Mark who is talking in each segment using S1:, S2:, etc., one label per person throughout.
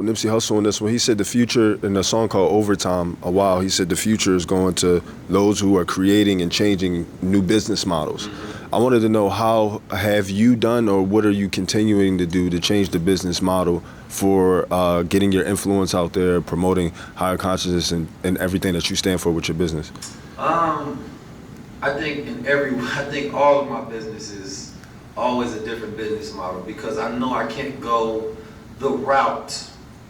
S1: Nipsey Hussle in this one. He said the future, in a song called Overtime a while, he said the future is going to those who are creating and changing new business models. I wanted to know, how have you done, or what are you continuing to do to change the business model for getting your influence out there, promoting higher consciousness and everything that you stand for with your business?
S2: I think all of my business is always a different business model, because I know I can't go the route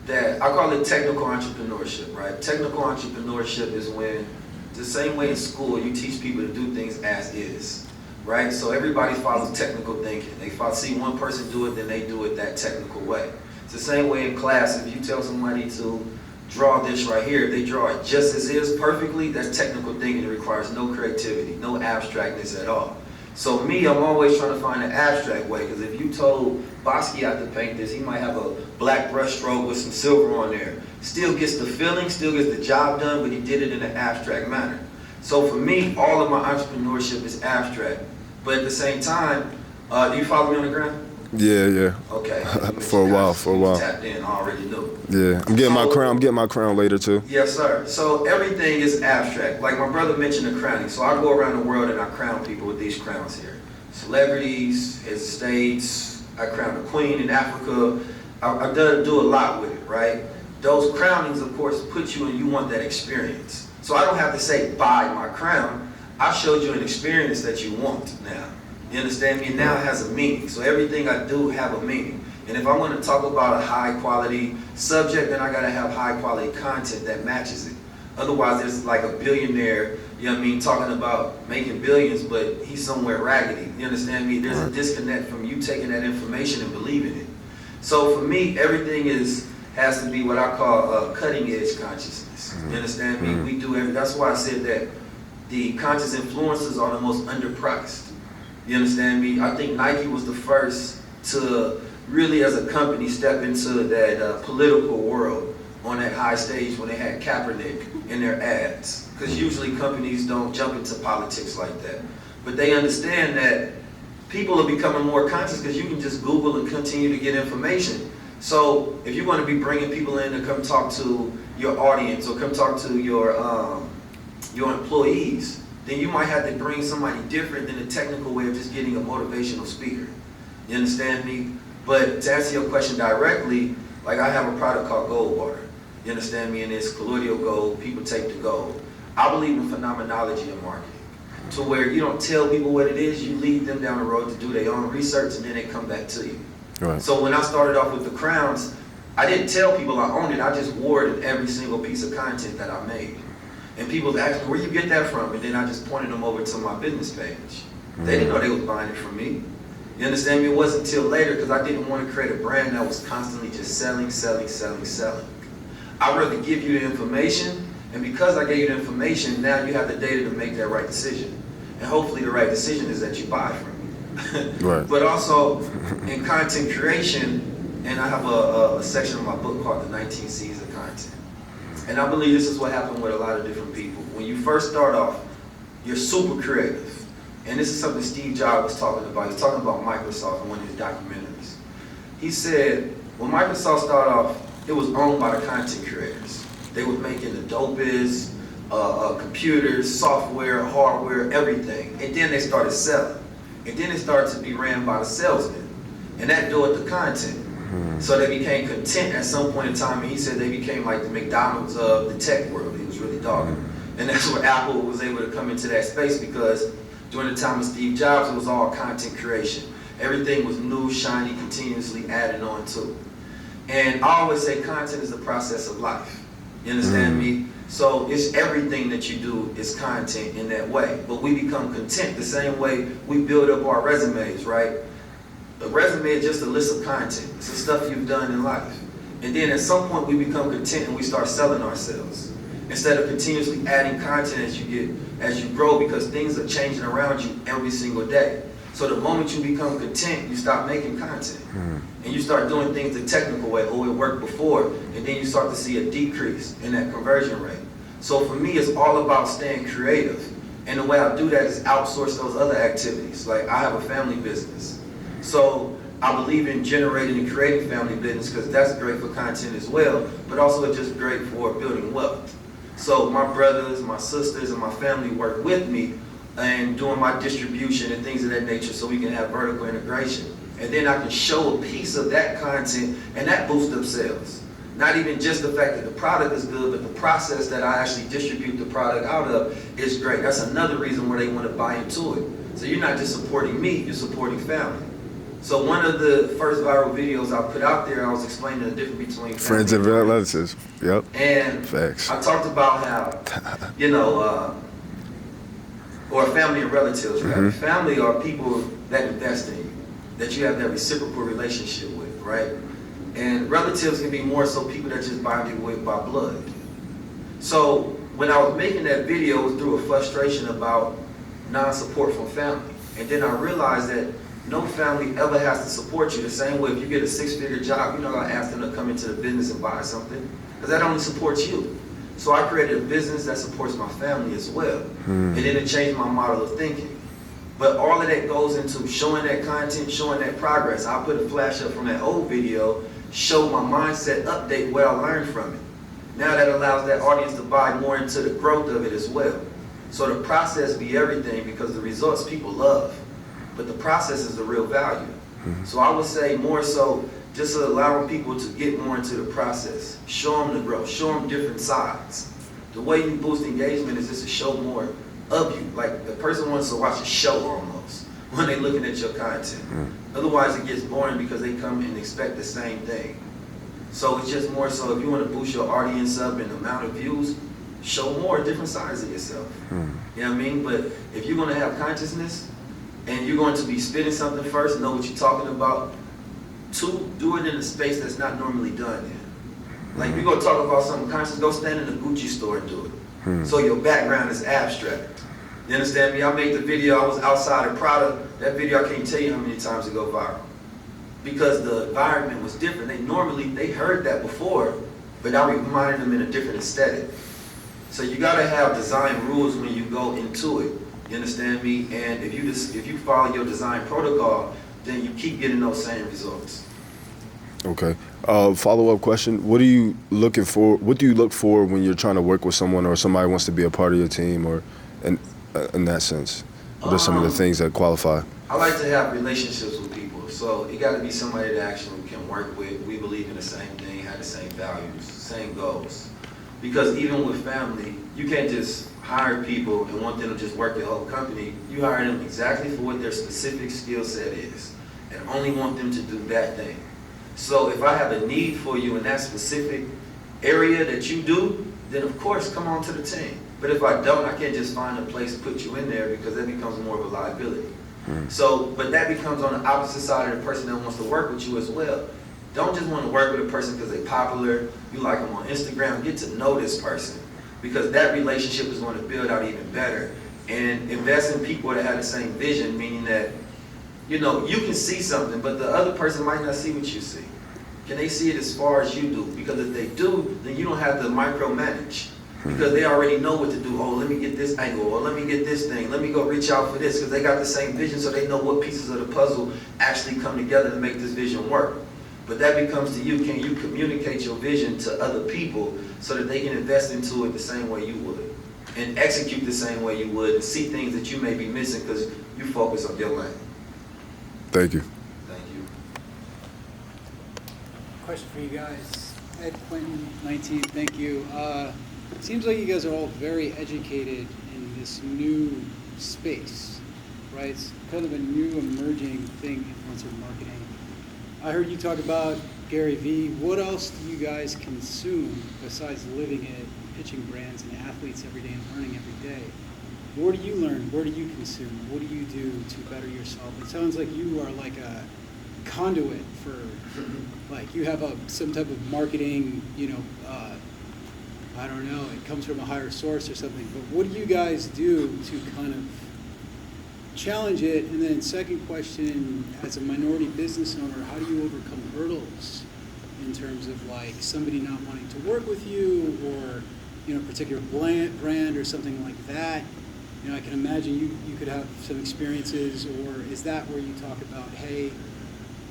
S2: that I call it technical entrepreneurship, right? Technical entrepreneurship is when, the same way in school, you teach people to do things as is, right? So everybody follows technical thinking. They see one person do it, then they do it that technical way. It's the same way in class. If you tell somebody to draw this right here, they draw it just as is perfectly, that's technical thinking. It requires no creativity, no abstractness at all. So me, I'm always trying to find an abstract way, because if you told Basquiat to paint this, he might have a black brush stroke with some silver on there. Still gets the feeling, still gets the job done, but he did it in an abstract manner. So for me, all of my entrepreneurship is abstract. But at the same time, do you follow me on the ground?
S1: Yeah.
S2: Okay.
S1: For a while.
S2: Tapped in, I already knew.
S1: Yeah, I'm getting my crown later too.
S2: Yes, sir. So everything is abstract. Like my brother mentioned the crowning. So I go around the world and I crown people with these crowns here. Celebrities, heads of states. I crown a queen in Africa. I do a lot with it, right? Those crownings, of course, put you in, you want that experience. So I don't have to say, buy my crown. I showed you an experience that you want now. You understand me? And now it has a meaning. So everything I do have a meaning. And if I want to talk about a high quality subject, then I got to have high quality content that matches it. Otherwise, there's like a billionaire, you know what I mean, talking about making billions, but he's somewhere raggedy. You understand me? There's a disconnect from you taking that information and believing it. So for me, everything has to be what I call cutting edge consciousness. You understand me? We do everything. That's why I said that the conscious influencers are the most underpriced. You understand me? I think Nike was the first to really, as a company, step into that political world on that high stage when they had Kaepernick in their ads. Because usually companies don't jump into politics like that. But they understand that people are becoming more conscious, because you can just Google and continue to get information. So if you want to be bringing people in to come talk to your audience or come talk to your employees, then you might have to bring somebody different than the technical way of just getting a motivational speaker. You understand me? But to answer your question directly, like I have a product called Gold Water. You understand me? And it's colloidal gold, people take the gold. I believe in phenomenology in marketing, to where you don't tell people what it is, you lead them down the road to do their own research, and then they come back to you.
S1: Right.
S2: So when I started off with the crowns, I didn't tell people I owned it, I just wore it in every single piece of content that I made. And people asked me, where you get that from? And then I just pointed them over to my business page. They didn't know they was buying it from me. You understand me? It wasn't until later, because I didn't want to create a brand that was constantly just selling. I'd rather give you the information, and because I gave you the information, now you have the data to make that right decision. And hopefully the right decision is that you buy from me.
S1: Right.
S2: But also in content creation, and I have a section of my book called The 19 C's of Content. And I believe this is what happened with a lot of different people. When you first start off, you're super creative. And this is something Steve Jobs was talking about. He was talking about Microsoft in one of his documentaries. He said, when Microsoft started off, it was owned by the content creators. They were making the dopest computers, software, hardware, everything. And then they started selling. And then it started to be ran by the salesmen. And that do it the content. So they became content at some point in time, and he said they became like the McDonald's of the tech world. He was really dogging. And that's where Apple was able to come into that space, because during the time of Steve Jobs, it was all content creation. Everything was new, shiny, continuously added on to. And I always say content is the process of life. You understand me? So it's everything that you do is content in that way. But we become content the same way we build up our resumes, right? A resume is just a list of content. It's the stuff you've done in life. And then at some point we become content and we start selling ourselves, instead of continuously adding content as you grow, because things are changing around you every single day. So the moment you become content, you stop making content. And you start doing things the technical way. Oh, it worked before. And then you start to see a decrease in that conversion rate. So for me, it's all about staying creative. And the way I do that is outsource those other activities. Like I have a family business. So I believe in generating and creating family business because that's great for content as well, but also it's just great for building wealth. So my brothers, my sisters, and my family work with me and doing my distribution and things of that nature so we can have vertical integration. And then I can show a piece of that content and that boosts up sales. Not even just the fact that the product is good, but the process that I actually distribute the product out of is great. That's another reason where they want to buy into it. So you're not just supporting me, you're supporting family. So one of the first viral videos I put out there, I was explaining the difference between
S1: friends and relatives. Yep.
S2: And
S1: facts.
S2: I talked about how, or family and relatives, right?
S1: Mm-hmm.
S2: Family are people that invest in you, that you have that reciprocal relationship with, right? And relatives can be more so people that just bind you with by blood. So when I was making that video, it was through a frustration about non-support from family. And then I realized that no family ever has to support you the same way if you get a six-figure job, you're not gonna ask them to come into the business and buy something, because that only supports you. So I created a business that supports my family as well. And then it changed my model of thinking. But all of that goes into showing that content, showing that progress. I put a flash up from that old video, show my mindset update, what I learned from it. Now that allows that audience to buy more into the growth of it as well. So the process be everything because the results people love. But the process is the real value. So I would say more so just allowing people to get more into the process. Show them the growth, show them different sides. The way you boost engagement is just to show more of you. Like the person wants to watch a show almost when they're looking at your content. Otherwise it gets boring because they come and expect the same thing. So it's just more so if you want to boost your audience up and the amount of views, show more different sides of yourself. You know what I mean? But if you're going to have consciousness, and you're going to be spitting something first, know what you're talking about. Two, do it in a space that's not normally done in. Like, you're going to talk about something conscious, go stand in a Gucci store and do it. So your background is abstract. You understand me? I made the video, I was outside of Prada. That video, I can't tell you how many times it go viral. Because the environment was different. They heard that before, but I reminded them in a different aesthetic. So you got to have design rules when you go into it. You understand me? And if you follow your design protocol, then you keep getting those same results. Okay.
S1: Follow-up question. What do you look for when you're trying to work with someone or somebody wants to be a part of your team or in that sense? What are some of the things that qualify?
S2: I like to have relationships with people. So it got to be somebody that actually can work with. We believe in the same thing, have the same values, same goals. Because even with family, you can't just hire people and want them to just work the whole company. You hire them exactly for what their specific skill set is and only want them to do that thing. So if I have a need for you in that specific area that you do, then of course come on to the team. But if I don't, I can't just find a place to put you in there because that becomes more of a liability. So, but that becomes on the opposite side of the person that wants to work with you as well. Don't just want to work with a person because they're popular, you like them on Instagram, get to know this person. Because that relationship is going to build out even better. And invest in people that have the same vision, meaning that, you can see something, but the other person might not see what you see. Can they see it as far as you do? Because if they do, then you don't have to micromanage. Because they already know what to do. Oh, let me get this angle, or let me get this thing, let me go reach out for this, because they got the same vision, so they know what pieces of the puzzle actually come together to make this vision work. But that becomes to you, can you communicate your vision to other people so that they can invest into it the same way you would and execute the same way you would and see things that you may be missing because you focus on your lane.
S1: Thank you.
S2: Thank you.
S3: Question for you guys. Ed, Quentin, 19, thank you. Seems like you guys are all very educated in this new space, right? It's kind of a new emerging thing, influencer marketing. I heard you talk about Gary Vee. What else do you guys consume besides living it, pitching brands and athletes every day and learning every day? Where do you learn? Where do you consume? What do you do to better yourself? It sounds like you are like a conduit for, like you have some type of marketing, I don't know, it comes from a higher source or something. But what do you guys do to kind of challenge it? And then second question, as a minority business owner, how do you overcome hurdles in terms of like somebody not wanting to work with you or a particular brand or something like that? I can imagine you could have some experiences, or is that where you talk about, hey,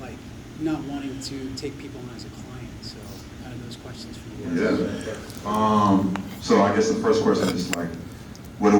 S3: like not wanting to take people on as a client. So kind of those questions for you guys.
S4: Yeah. So I guess the first question is like,